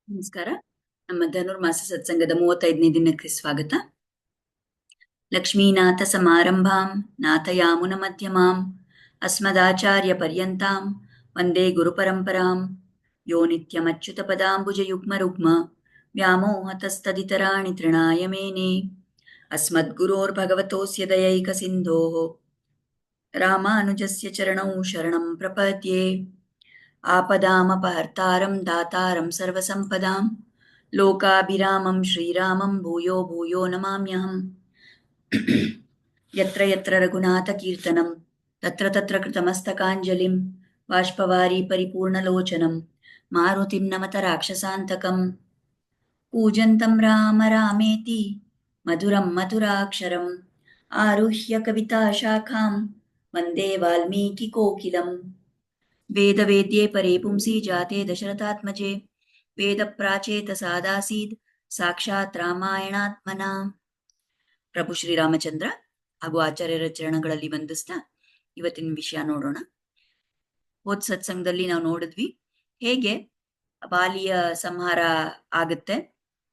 ನಮಸ್ಕಾರ. ನಮ್ಮ ಧನುರ್ಮಾಸ ಸತ್ಸಂಗದ 35ನೇ ದಿನಕ್ಕೆ ಸ್ವಾಗತ. ಲಕ್ಷ್ಮೀನಾಥ ಸಮಾರಂಭಾಂ ನಾಥಯಾಮುನ ಮಧ್ಯಮಾಂ ಅಸ್ಮದಾಚಾರ್ಯ ಪರ್ಯಂತಾಂ ವಂದೇ ಗುರುಪರಂಪರಾಂ. ಯೋ ನಿತ್ಯಮಚ್ಯುತ ಪದಾಂಬುಜ ಯುಗ್ಮ ರುಗ್ಮ ವ್ಯಾಮೋಹತಸ್ತದಿತರಾಣಿ ತೃಣಾಯ ಮೇನೆ. ಅಸ್ಮದ್ಗುರೋರ್ಭಗವತೋಸ್ಯ ದಯೈಕ ಸಿಂಧೋಃ ರಾಮಾನುಜಸ್ಯ ಚರಣೌ ಶರಣಂ ಪ್ರಪದ್ಯೆ. आपदामपहर्तारं दातारं सर्वसम्पदां लोकाभिरामं श्रीरामं भूयो भूयो नमाम्यहम्. यत्र यत्र रघुनाथकीर्तनं तत्र तत्र कृतमस्तकाञ्जलिं बाष्पवारी परिपूर्णलोचनं मारुतिं नमत राक्षसान्तकम्. कूजन्तं राम रामेति मधुरं मधुराक्षरम् आरुह्य कविताशाखां वन्दे वाल्मीकिकोकिलम्. वेदवेद्ये परे पुंसि जाते दशरथात्मजे ವೇದಪ್ರಾಚೇತಸಾದಾಸೀದ್ ಸಾಕ್ಷಾತ್ ರಾಮಾಯಣಾತ್ಮನ. ಪ್ರಭು ಶ್ರೀರಾಮಚಂದ್ರ ಹಾಗೂ ಆಚಾರ್ಯರ ಚರಣಗಳಲ್ಲಿ ವಂದಿಸ್ತಾ ಇವತ್ತಿನ ವಿಷಯ ನೋಡೋಣ. ಹೋದ್ ಸತ್ಸಂಗದಲ್ಲಿ ನಾವು ನೋಡಿದ್ವಿ ಹೇಗೆ ವಾಲಿಯ ಸಂಹಾರ ಆಗುತ್ತೆ,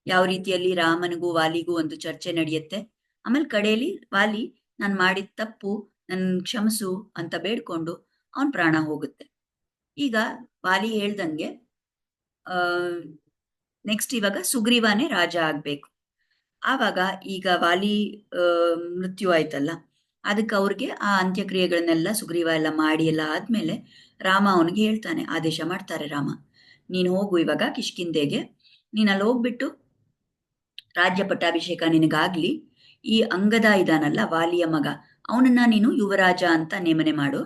ಯಾವ ರೀತಿಯಲ್ಲಿ ರಾಮನಿಗೂ ವಾಲಿಗೂ ಒಂದು ಚರ್ಚೆ ನಡೆಯುತ್ತೆ. ಆಮೇಲೆ ಕಡೆಯಲ್ಲಿ ವಾಲಿ ನಾನು ಮಾಡಿದ ತಪ್ಪು ನನ್ ಕ್ಷಮಿಸು ಅಂತ ಬೇಡ್ಕೊಂಡು ಅವನ್ ಪ್ರಾಣ ಹೋಗುತ್ತೆ. ಈಗ ವಾಲಿ ಹೇಳ್ದಂಗೆ ನೆಕ್ಸ್ಟ್ ಇವಾಗ ಸುಗ್ರೀವಾನೇ ರಾಜ ಆಗ್ಬೇಕು. ಆವಾಗ ಈಗ ವಾಲಿ ಮೃತ್ಯು ಆಯ್ತಲ್ಲ, ಅದಕ್ಕೆ ಅವ್ರಿಗೆ ಆ ಅಂತ್ಯಕ್ರಿಯೆಗಳನ್ನೆಲ್ಲ ಸುಗ್ರೀವ ಎಲ್ಲ ಮಾಡಿ ಎಲ್ಲ ಆದ್ಮೇಲೆ ರಾಮ ಅವನಿಗೆ ಹೇಳ್ತಾನೆ, ಆದೇಶ ಮಾಡ್ತಾರೆ ರಾಮ, ನೀನು ಹೋಗು ಇವಾಗ ಕಿಷ್ಕಿಂಧೆಗೆ, ನೀನ್ ಅಲ್ಲಿ ಹೋಗ್ಬಿಟ್ಟು ರಾಜ್ಯ ಪಟ್ಟಾಭಿಷೇಕ ನಿನಗಾಗ್ಲಿ, ಈ ಅಂಗದ ಇದಾನಲ್ಲ ವಾಲಿಯ ಮಗ, ಅವನನ್ನ ನೀನು ಯುವರಾಜ ಅಂತ ನೇಮನೆ ಮಾಡು.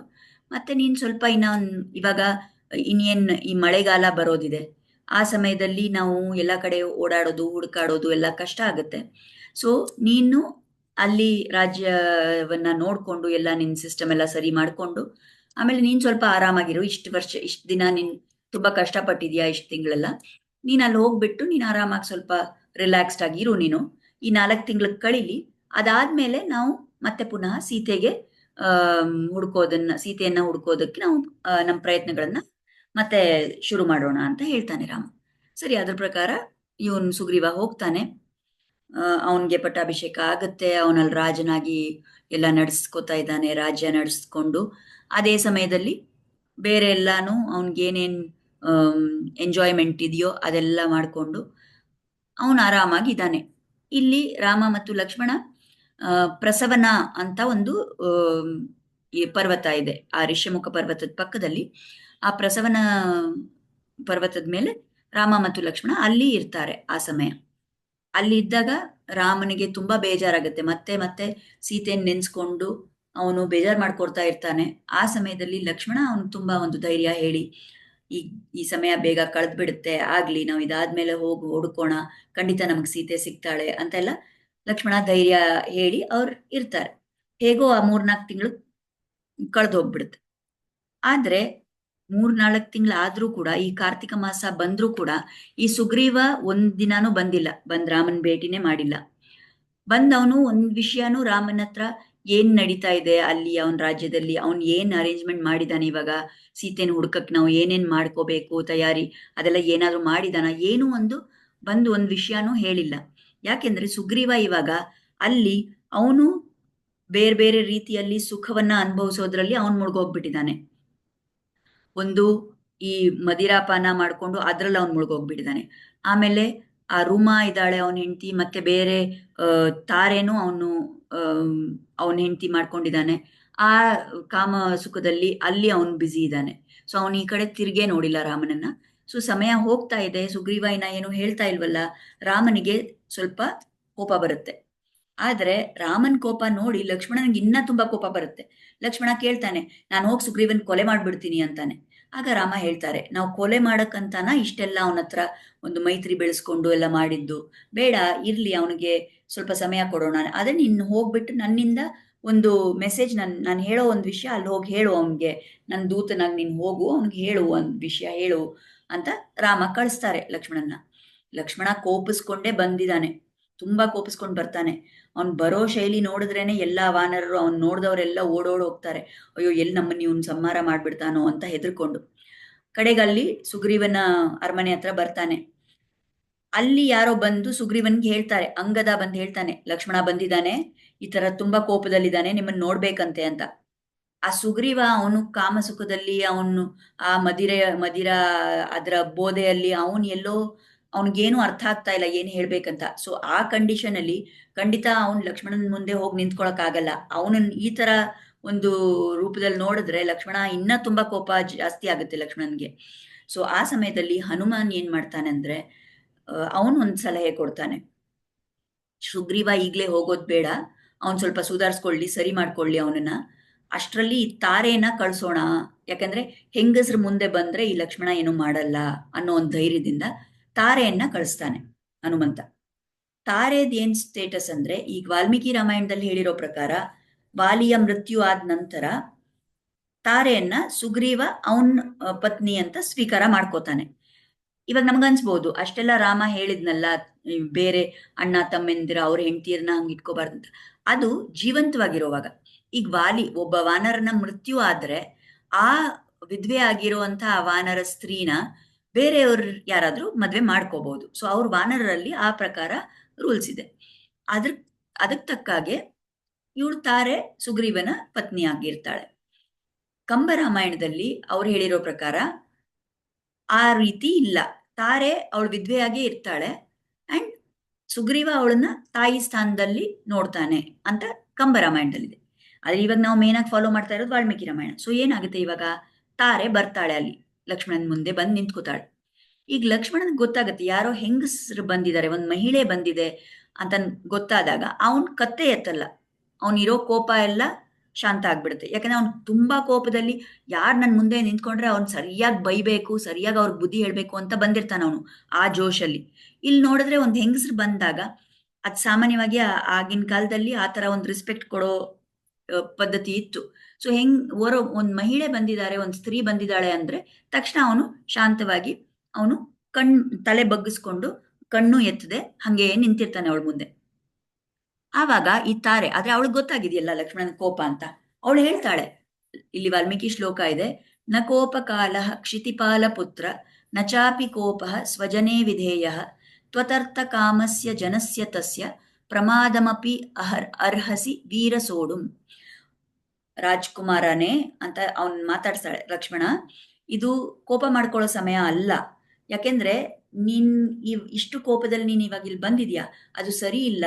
ಮತ್ತೆ ನೀನ್ ಸ್ವಲ್ಪ ಇವಾಗ ಇನ್ನೇನ್ ಈ ಮಳೆಗಾಲ ಬರೋದಿದೆ, ಆ ಸಮಯದಲ್ಲಿ ನಾವು ಎಲ್ಲ ಕಡೆ ಓಡಾಡೋದು ಹುಡುಕಾಡೋದು ಎಲ್ಲ ಕಷ್ಟ ಆಗುತ್ತೆ. ಸೊ ನೀನು ಅಲ್ಲಿ ರಾಜ್ಯವನ್ನ ನೋಡ್ಕೊಂಡು ಎಲ್ಲ ನಿನ್ ಸಿಸ್ಟಮ್ ಎಲ್ಲ ಸರಿ ಮಾಡ್ಕೊಂಡು ಆಮೇಲೆ ನೀನ್ ಸ್ವಲ್ಪ ಆರಾಮಾಗಿರು. ಇಷ್ಟು ದಿನ ನೀನ್ ತುಂಬಾ ಕಷ್ಟಪಟ್ಟಿದ್ಯಾ, ಇಷ್ಟು ತಿಂಗಳೆಲ್ಲ ನೀನ್ ಅಲ್ಲಿ ಹೋಗ್ಬಿಟ್ಟು ನೀನ್ ಆರಾಮಾಗಿ ಸ್ವಲ್ಪ ರಿಲ್ಯಾಕ್ಸ್ಡ್ ಆಗಿರು. ನೀನು ಈ 4 ತಿಂಗಳ ಕಳೀಲಿ, ಅದಾದ್ಮೇಲೆ ನಾವು ಮತ್ತೆ ಪುನಃ ಸೀತೆಯನ್ನ ಹುಡ್ಕೋದಕ್ಕೆ ನಾವು ನಮ್ಮ ಪ್ರಯತ್ನಗಳನ್ನ ಮತ್ತೆ ಶುರು ಮಾಡೋಣ ಅಂತ ಹೇಳ್ತಾನೆ ರಾಮ. ಸರಿ, ಅದ್ರ ಪ್ರಕಾರ ಇವನ್ ಸುಗ್ರೀವ ಹೋಗ್ತಾನೆ. ಅವನ್ಗೆ ಪಟ್ಟಾಭಿಷೇಕ ಆಗತ್ತೆ, ಅವನಲ್ಲಿ ರಾಜನಾಗಿ ಎಲ್ಲ ನಡೆಸ್ಕೊತಾ ಇದ್ದಾನೆ, ರಾಜ್ಯ ನಡೆಸ್ಕೊಂಡು. ಅದೇ ಸಮಯದಲ್ಲಿ ಬೇರೆ ಎಲ್ಲಾನು ಅವನ್ಗೇನೇನ್ ಎಂಜಾಯ್ಮೆಂಟ್ ಇದೆಯೋ ಅದೆಲ್ಲ ಮಾಡಿಕೊಂಡು ಅವನು ಆರಾಮಾಗಿದ್ದಾನೆ. ಇಲ್ಲಿ ರಾಮ ಮತ್ತು ಲಕ್ಷ್ಮಣ ಪ್ರಸವನ ಅಂತ ಒಂದು ಈ ಪರ್ವತ ಇದೆ, ಆ ಋಷ್ಯಮುಖ ಪರ್ವತದ ಪಕ್ಕದಲ್ಲಿ. ಆ ಪ್ರಸವನ ಪರ್ವತದ ಮೇಲೆ ರಾಮ ಮತ್ತು ಲಕ್ಷ್ಮಣ ಅಲ್ಲಿ ಇರ್ತಾರೆ. ಆ ಸಮಯ ಅಲ್ಲಿ ಇದ್ದಾಗ ರಾಮನಿಗೆ ತುಂಬಾ ಬೇಜಾರಾಗುತ್ತೆ, ಮತ್ತೆ ಮತ್ತೆ ಸೀತೆಯನ್ನು ನೆನ್ಸ್ಕೊಂಡು ಅವನು ಬೇಜಾರು ಮಾಡ್ಕೊಡ್ತಾ ಇರ್ತಾನೆ. ಆ ಸಮಯದಲ್ಲಿ ಲಕ್ಷ್ಮಣ ಅವನು ತುಂಬಾ ಒಂದು ಧೈರ್ಯ ಹೇಳಿ, ಈ ಸಮಯ ಬೇಗ ಕಳೆದ್ ಬಿಡುತ್ತೆ, ಆಗ್ಲಿ ನಾವು ಇದಾದ್ಮೇಲೆ ಹೋಗಿ ಹುಡ್ಕೋಣ, ಖಂಡಿತ ನಮಗ್ ಸೀತೆ ಸಿಗ್ತಾಳೆ ಅಂತೆಲ್ಲ ಲಕ್ಷ್ಮಣ ಧೈರ್ಯ ಹೇಳಿ ಅವ್ರು ಇರ್ತಾರೆ. ಹೇಗೋ ಆ 3-4 ತಿಂಗಳು ಕಳೆದು ಹೋಗ್ಬಿಡುತ್ತೆ. ಆದ್ರೆ 3-4 ತಿಂಗಳಾದ್ರೂ ಕೂಡ, ಈ ಕಾರ್ತಿಕ ಮಾಸ ಬಂದ್ರೂ ಕೂಡ ಈ ಸುಗ್ರೀವ ಒಂದ್ ದಿನಾನೂ ಬಂದ್ ರಾಮನ್ ಭೇಟಿನೇ ಮಾಡಿಲ್ಲ. ಅವನು ಒಂದ್ ವಿಷಯನೂ ರಾಮನ ಹತ್ರ ಏನ್ ನಡೀತಾ ಇದೆ ಅಲ್ಲಿ ಅವನ್ ರಾಜ್ಯದಲ್ಲಿ, ಅವನ್ ಏನ್ ಅರೇಂಜ್ಮೆಂಟ್ ಮಾಡಿದಾನೆ, ಇವಾಗ ಸೀತೆನ ಹುಡ್ಕಕ್ ನಾವು ಏನೇನ್ ಮಾಡ್ಕೋಬೇಕು ತಯಾರಿ, ಅದೆಲ್ಲ ಏನಾದ್ರು ಮಾಡಿದಾನ, ಏನೂ ಒಂದ್ ವಿಷಯನೂ ಹೇಳಿಲ್ಲ. ಯಾಕೆಂದ್ರೆ ಸುಗ್ರೀವ ಇವಾಗ ಅಲ್ಲಿ ಅವನು ಬೇರೆ ಬೇರೆ ರೀತಿಯಲ್ಲಿ ಸುಖವನ್ನ ಅನುಭವಿಸೋದ್ರಲ್ಲಿ ಅವನ್ ಮುಳುಗೋಗ್ಬಿಟ್ಟಿದ್ದಾನೆ. ಒಂದು ಈ ಮದಿರಾಪಾನ ಮಾಡ್ಕೊಂಡು ಅದ್ರಲ್ಲಿ ಅವ್ನು ಮುಳುಗೋಗ್ಬಿಟ್ಟಿದ್ದಾನೆ. ಆಮೇಲೆ ಆ ರೂಮಾ ಇದ್ದಾಳೆ ಅವನ ಹೆಂಡತಿ, ಮತ್ತೆ ಬೇರೆ ತಾರೇನು ಅವನ ಹೆಂಡತಿ ಮಾಡ್ಕೊಂಡಿದ್ದಾನೆ. ಆ ಕಾಮ ಸುಖದಲ್ಲಿ ಅಲ್ಲಿ ಅವನು ಬ್ಯುಸಿ ಇದ್ದಾನೆ. ಸೊ ಅವನು ಈ ಕಡೆ ತಿರ್ಗೇ ನೋಡಿಲ್ಲ ರಾಮನನ್ನ. ಸೊ ಸಮಯ ಹೋಗ್ತಾ ಇದೆ, ಸುಗ್ರೀವ ಏನು ಹೇಳ್ತಾ ಇಲ್ವಲ್ಲ, ರಾಮನಿಗೆ ಸ್ವಲ್ಪ ಕೋಪ ಬರುತ್ತೆ. ಆದ್ರೆ ರಾಮನ್ ಕೋಪ ನೋಡಿ ಲಕ್ಷ್ಮಣನಿಗೆ ಇನ್ನ ತುಂಬಾ ಕೋಪ ಬರುತ್ತೆ. ಲಕ್ಷ್ಮಣ ಕೇಳ್ತಾನೆ, ನಾನು ಹೋಗಿ ಸುಗ್ರೀವನ್ ಕೊಲೆ ಮಾಡ್ಬಿಡ್ತೀನಿ ಅಂತಾನೆ. ಆಗ ರಾಮ ಹೇಳ್ತಾರೆ, ನಾವು ಕೊಲೆ ಮಾಡಕ್ಕಂತಾನ ಇಷ್ಟೆಲ್ಲ ಅವನ ಹತ್ರ ಒಂದು ಮೈತ್ರಿ ಬೆಳೆಸ್ಕೊಂಡು ಎಲ್ಲ ಮಾಡಿದ್ದು, ಬೇಡ ಇರ್ಲಿ, ಅವನಿಗೆ ಸ್ವಲ್ಪ ಸಮಯ ಕೊಡೋಣ. ಅದೇ ನೀನ್ ಹೋಗ್ಬಿಟ್ಟು ನನ್ನಿಂದ ಒಂದು ಮೆಸೇಜ್, ನಾನು ಹೇಳೋ ಒಂದು ವಿಷಯ ಅಲ್ಲಿ ಹೋಗಿ ಹೇಳು ಅವನ್ಗೆ, ನನ್ ದೂತನಾಗಿ ನೀನ್ ಹೋಗು, ಅವನಿಗೆ ಹೇಳು ಒಂದ್ ವಿಷಯ ಹೇಳು ಅಂತ ರಾಮ ಕಳಿಸ್ತಾರೆ ಲಕ್ಷ್ಮಣನ್ನ. ಲಕ್ಷ್ಮಣ ಕೋಪಿಸ್ಕೊಂಡೇ ಬಂದಿದ್ದಾನೆ, ತುಂಬಾ ಕೋಪಿಸ್ಕೊಂಡ್ ಬರ್ತಾನೆ. ಅವ್ನ್ ಬರೋ ಶೈಲಿ ನೋಡಿದ್ರೇನೆ ಎಲ್ಲಾ ವಾನರರು ಅವ್ನ್ ನೋಡ್ದವ್ರೆಲ್ಲ ಓಡೋಡ್ ಹೋಗ್ತಾರೆ, ಅಯ್ಯೋ ಎಲ್ಲಿ ನಮ್ಮನ್ನ ಇವ್ನ್ ಸಂಹಾರ ಮಾಡ್ಬಿಡ್ತಾನೋ ಅಂತ ಹೆದರ್ಕೊಂಡು. ಕಡೆಗಲ್ಲಿ ಸುಗ್ರೀವನ ಅರಮನೆ ಹತ್ರ ಬರ್ತಾನೆ. ಅಲ್ಲಿ ಯಾರೋ ಬಂದು ಸುಗ್ರೀವನ್ಗೆ ಹೇಳ್ತಾರೆ, ಅಂಗದ ಬಂದು ಹೇಳ್ತಾನೆ, ಲಕ್ಷ್ಮಣ ಬಂದಿದ್ದಾನೆ, ಈ ತರ ತುಂಬಾ ಕೋಪದಲ್ಲಿದ್ದಾನೆ, ನಿಮ್ಮನ್ನ ನೋಡ್ಬೇಕಂತೆ ಅಂತ. ಆ ಸುಗ್ರೀವ ಅವನು ಕಾಮಸುಖದಲ್ಲಿ, ಅವನು ಆ ಮದಿರ ಅದರ ಬೋಧೆಯಲ್ಲಿ ಅವನು ಎಲ್ಲೋ ಅವನಿಗೇನು ಅರ್ಥ ಆಗ್ತಾ ಇಲ್ಲ ಏನು ಹೇಳ್ಬೇಕಂತ. ಸೊ ಆ ಕಂಡೀಷನ್ ಅಲ್ಲಿ ಖಂಡಿತ ಅವನು ಲಕ್ಷ್ಮಣನ ಮುಂದೆ ಹೋಗಿ ನಿಂತ್ಕೊಳಕ್ ಆಗಲ್ಲ. ಅವನನ್ನ ಈ ತರ ಒಂದು ರೂಪದಲ್ಲಿ ನೋಡಿದ್ರೆ ಲಕ್ಷ್ಮಣ ಇನ್ನ ತುಂಬಾ ಕೋಪ ಜಾಸ್ತಿ ಆಗುತ್ತೆ ಲಕ್ಷ್ಮಣನ್ಗೆ. ಸೊ ಆ ಸಮಯದಲ್ಲಿ ಹನುಮಾನ್ ಏನ್ ಮಾಡ್ತಾನೆ ಅಂದ್ರೆ, ಅವನು ಒಂದು ಸಲಹೆ ಕೊಡ್ತಾನೆ. ಸುಗ್ರೀವ ಈಗಲೇ ಹೋಗೋದು ಬೇಡ, ಅವನು ಸ್ವಲ್ಪ ಸುಧಾರಿಸ್ಕೊಳ್ಳಿ, ಸರಿ ಮಾಡ್ಕೊಳ್ಳಿ ಅವನನ್ನ. ಅಷ್ಟರಲ್ಲಿ ಈ ತಾರೆನ ಕಳ್ಸೋಣ, ಯಾಕಂದ್ರೆ ಹೆಂಗಸ್ರ ಮುಂದೆ ಬಂದ್ರೆ ಈ ಲಕ್ಷ್ಮಣ ಏನು ಮಾಡಲ್ಲ ಅನ್ನೋ ಒಂದು ಧೈರ್ಯದಿಂದ ತಾರೆಯನ್ನ ಕಳಿಸ್ತಾನೆ ಹನುಮಂತ. ತಾರೆದ್ ಏನ್ ಸ್ಟೇಟಸ್ ಅಂದ್ರೆ, ಈಗ ವಾಲ್ಮೀಕಿ ರಾಮಾಯಣದಲ್ಲಿ ಹೇಳಿರೋ ಪ್ರಕಾರ ವಾಲಿಯ ಮೃತ್ಯು ಆದ ನಂತರ ತಾರೆಯನ್ನ ಸುಗ್ರೀವ ಅವನ್ ಪತ್ನಿ ಅಂತ ಸ್ವೀಕಾರ ಮಾಡ್ಕೋತಾನೆ. ಇವಾಗ ನಮ್ಗನ್ಸ್ಬೋದು, ಅಷ್ಟೆಲ್ಲ ರಾಮ ಹೇಳಿದ್ನಲ್ಲ, ಬೇರೆ ಅಣ್ಣ ತಮ್ಮೆಂದಿರ ಅವ್ರ ಹೆಂಡತಿಯರನ್ನ ಹಂಗೆ ಇಟ್ಕೋಬಾರ್ದು ಅಂತ. ಅದು ಜೀವಂತವಾಗಿರೋವಾಗ. ಈಗ ಒಬ್ಬ ವಾನರನ ಮೃತ್ಯು ಆದ್ರೆ ಆ ವಿಧವೆ ಆಗಿರುವಂತಹ ಆ ವಾನರ ಸ್ತ್ರೀನ ಬೇರೆಯವ್ರು ಯಾರಾದ್ರೂ ಮದ್ವೆ ಮಾಡ್ಕೋಬಹುದು. ಸೊ ಅವ್ರ ವಾನರರಲ್ಲಿ ಆ ಪ್ರಕಾರ ರೂಲ್ಸ್ ಇದೆ. ಅದ್ರ ಅದಕ್ಕೆ ತಕ್ಕಾಗೆ ಇವಳು ತಾರೆ ಸುಗ್ರೀವನ ಪತ್ನಿ ಆಗಿರ್ತಾಳೆ. ಕಂಬರಾಮಾಯಣದಲ್ಲಿ ಅವ್ರು ಹೇಳಿರೋ ಪ್ರಕಾರ ಆ ರೀತಿ ಇಲ್ಲ. ತಾರೆ ಅವಳು ವಿಧವೆಯಾಗೇ ಇರ್ತಾಳೆ ಅಂಡ್ ಸುಗ್ರೀವ ಅವಳನ್ನ ತಾಯಿ ಸ್ಥಾನದಲ್ಲಿ ನೋಡ್ತಾನೆ ಅಂತ ಕಂಬರಾಮಾಯಣದಲ್ಲಿದೆ. ಆದ್ರೆ ಇವಾಗ ನಾವು ಮೇನ್ ಆಗಿ ಫಾಲೋ ಮಾಡ್ತಾ ಇರೋದು ವಾಲ್ಮೀಕಿ ರಾಮಾಯಣ. ಸೊ ಏನಾಗುತ್ತೆ, ಇವಾಗ ತಾರೆ ಬರ್ತಾಳೆ, ಅಲ್ಲಿ ಲಕ್ಷ್ಮಣನ್ ಮುಂದೆ ಬಂದು ನಿಂತ್ಕೋತಾಳೆ. ಈಗ ಲಕ್ಷ್ಮಣನ್ ಗೊತ್ತಾಗುತ್ತೆ ಯಾರೋ ಹೆಂಗಸರು ಬಂದಿದ್ದಾರೆ, ಒಂದ್ ಮಹಿಳೆ ಬಂದಿದೆ ಅಂತ ಗೊತ್ತಾದಾಗ ಅವನ್ ಕತ್ತೆ ಎತ್ತಲ್ಲ, ಅವನಿರೋ ಕೋಪ ಎಲ್ಲ ಶಾಂತ ಆಗ್ಬಿಡುತ್ತೆ. ಯಾಕಂದ್ರೆ ಅವ್ನು ತುಂಬಾ ಕೋಪದಲ್ಲಿ ಯಾರು ನನ್ನ ಮುಂದೆ ನಿಂತ್ಕೊಂಡ್ರೆ ಅವ್ನು ಸರಿಯಾಗಿ ಬೈಬೇಕು, ಸರಿಯಾಗಿ ಅವ್ರಿಗೆ ಬುದ್ಧಿ ಹೇಳ್ಬೇಕು ಅಂತ ಬಂದಿರ್ತಾನ ಅವನು ಆ ಜೋಶಲ್ಲಿ. ಇಲ್ಲಿ ನೋಡಿದ್ರೆ ಒಂದು ಹೆಂಗಸರು ಬಂದಾಗ ಅದ್ ಸಾಮಾನ್ಯವಾಗಿ ಆಗಿನ ಕಾಲದಲ್ಲಿ ಆ ತರ ಒಂದು ರೆಸ್ಪೆಕ್ಟ್ ಕೊಡೋ ಪದ್ಧತಿ ಇತ್ತು. ಸೊ ಒಂದ್ ಮಹಿಳೆ ಬಂದಿದ್ದಾರೆ, ಒಂದ್ ಸ್ತ್ರೀ ಬಂದಿದ್ದಾಳೆ ಅಂದ್ರೆ ತಕ್ಷಣ ಅವನು ಶಾಂತವಾಗಿ ಅವನು ತಲೆ ಬಗ್ಗಿಸ್ಕೊಂಡು ಕಣ್ಣು ಎತ್ತದೆ ಹಂಗೆ ನಿಂತಿರ್ತಾನೆ ಅವಳ ಮುಂದೆ. ಆವಾಗ ಈ ತಾರೆ, ಆದ್ರೆ ಅವಳಿಗೆ ಗೊತ್ತಾಗಿದೆಯಲ್ಲ ಲಕ್ಷ್ಮಣನ ಕೋಪ ಅಂತ, ಅವಳು ಹೇಳ್ತಾಳೆ, ಇಲ್ಲಿ ವಾಲ್ಮೀಕಿ ಶ್ಲೋಕ ಇದೆ, ನ ಕೋಪ ಕಾಲ ಕ್ಷಿತಿಪಾಲ ಪುತ್ರ ನ ಚಾಪಿ ಕೋಪ ಸ್ವಜನೇ ವಿಧೇಯ ತ್ವತರ್ಥ ಕಾಮಸ್ಯ ಜನಸ್ಯ ತಸ್ಯ ಪ್ರಮಾದಮಪಿ ಅರ್ಹಸಿ ವೀರ ಸೋಡುಂ. ರಾಜ್ಕುಮಾರನೇ ಅಂತ ಅವನ್ ಮಾತಾಡ್ತಾಳೆ ಲಕ್ಷ್ಮಣ, ಇದು ಕೋಪ ಮಾಡ್ಕೊಳ್ಳೋ ಸಮಯ ಅಲ್ಲ. ಯಾಕೆಂದ್ರೆ ನೀನ್ ಇಷ್ಟು ಕೋಪದಲ್ಲಿ ನೀನ್ ಇವಾಗ ಇಲ್ಲಿ ಬಂದಿದ್ಯಾ, ಅದು ಸರಿ ಇಲ್ಲ.